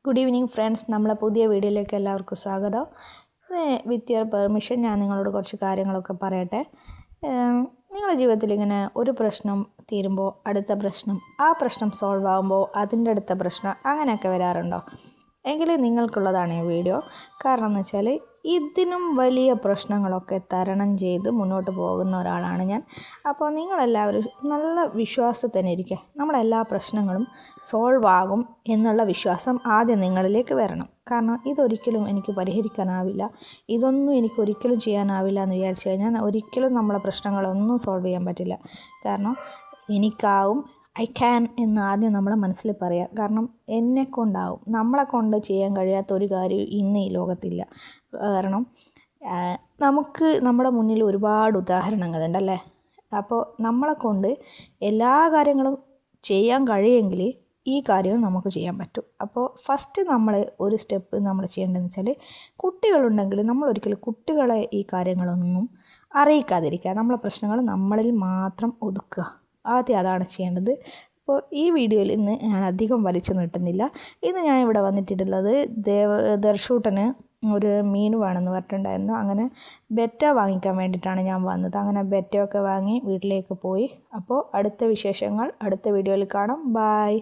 Good evening friends, നമ്മളെ പുതിയ വീഡിയോയിലേക്ക് എല്ലാവർക്കും സ്വാഗതം. വിത്ത് യുവർ പെർമിഷൻ ഞാൻ നിങ്ങളോട് കുറച്ച് കാര്യങ്ങളൊക്കെ പറയട്ടെ. നിങ്ങളുടെ ജീവിതത്തിൽ ഇങ്ങനെ ഒരു പ്രശ്നം തീരുമ്പോൾ അടുത്ത പ്രശ്നം, ആ പ്രശ്നം സോൾവ് ആകുമ്പോൾ അതിൻ്റെ അടുത്ത പ്രശ്നം, അങ്ങനെയൊക്കെ വരാറുണ്ടോ? എങ്കിൽ നിങ്ങൾക്കുള്ളതാണ് ഈ വീഡിയോ. കാരണം എന്ന് വെച്ചാൽ ഇതിനും വലിയ പ്രശ്നങ്ങളൊക്കെ തരണം ചെയ്ത് മുന്നോട്ട് പോകുന്ന ഒരാളാണ് ഞാൻ. അപ്പോൾ നിങ്ങളെല്ലാവരും നല്ല വിശ്വാസത്തിന് ഇരിക്കുക. നമ്മളെല്ലാ പ്രശ്നങ്ങളും സോൾവ് ആകും എന്നുള്ള വിശ്വാസം ആദ്യം നിങ്ങളിലേക്ക് വരണം. കാരണം ഇതൊരിക്കലും എനിക്ക് പരിഹരിക്കാനാവില്ല, ഇതൊന്നും എനിക്കൊരിക്കലും ചെയ്യാനാവില്ല എന്ന് വിചാരിച്ചു കഴിഞ്ഞാൽ ഒരിക്കലും നമ്മളെ പ്രശ്നങ്ങളൊന്നും സോൾവ് ചെയ്യാൻ പറ്റില്ല. കാരണം എനിക്കാവും, ഐ ക്യാൻ എന്ന് ആദ്യം നമ്മളെ മനസ്സിൽ പറയുക. കാരണം എന്നെക്കൊണ്ടാവും. നമ്മളെ കൊണ്ട് ചെയ്യാൻ കഴിയാത്ത ഒരു കാര്യം ഇന്ന് ഈ ലോകത്തില്ല. കാരണം നമുക്ക് നമ്മുടെ മുന്നിൽ ഒരുപാട് ഉദാഹരണങ്ങളുണ്ടല്ലേ. അപ്പോൾ നമ്മളെ കൊണ്ട് എല്ലാ കാര്യങ്ങളും ചെയ്യാൻ കഴിയുമെങ്കിൽ ഈ കാര്യവും നമുക്ക് ചെയ്യാൻ പറ്റും. അപ്പോൾ ഫസ്റ്റ് നമ്മൾ ഒരു സ്റ്റെപ്പ് നമ്മൾ ചെയ്യേണ്ടതെന്ന് വെച്ചാൽ, കുട്ടികളുണ്ടെങ്കിൽ നമ്മൾ ഒരിക്കലും കുട്ടികളെ ഈ കാര്യങ്ങളൊന്നും അറിയിക്കാതിരിക്കുക. നമ്മളെ പ്രശ്നങ്ങൾ നമ്മളിൽ മാത്രം ഒതുക്കുക. ആദ്യം അതാണ് ചെയ്യേണ്ടത്. അപ്പോൾ ഈ വീഡിയോയിൽ ഇന്ന് ഞാൻ അധികം വലിച്ചു നീട്ടുന്നില്ല. ഇന്ന് ഞാൻ ഇവിടെ വന്നിട്ടുള്ളത് ദർശൂട്ടന് ഒരു മീൻ വേണമെന്ന് പറഞ്ഞിട്ടുണ്ടായിരുന്നു. അങ്ങനെ ബെറ്റ വാങ്ങിക്കാൻ വേണ്ടിയിട്ടാണ് ഞാൻ വന്നത്. അങ്ങനെ ബെറ്റയൊക്കെ വാങ്ങി വീട്ടിലേക്ക് പോയി. അപ്പോൾ അടുത്ത വിശേഷങ്ങൾ അടുത്ത വീഡിയോയിൽ കാണാം. ബായ്.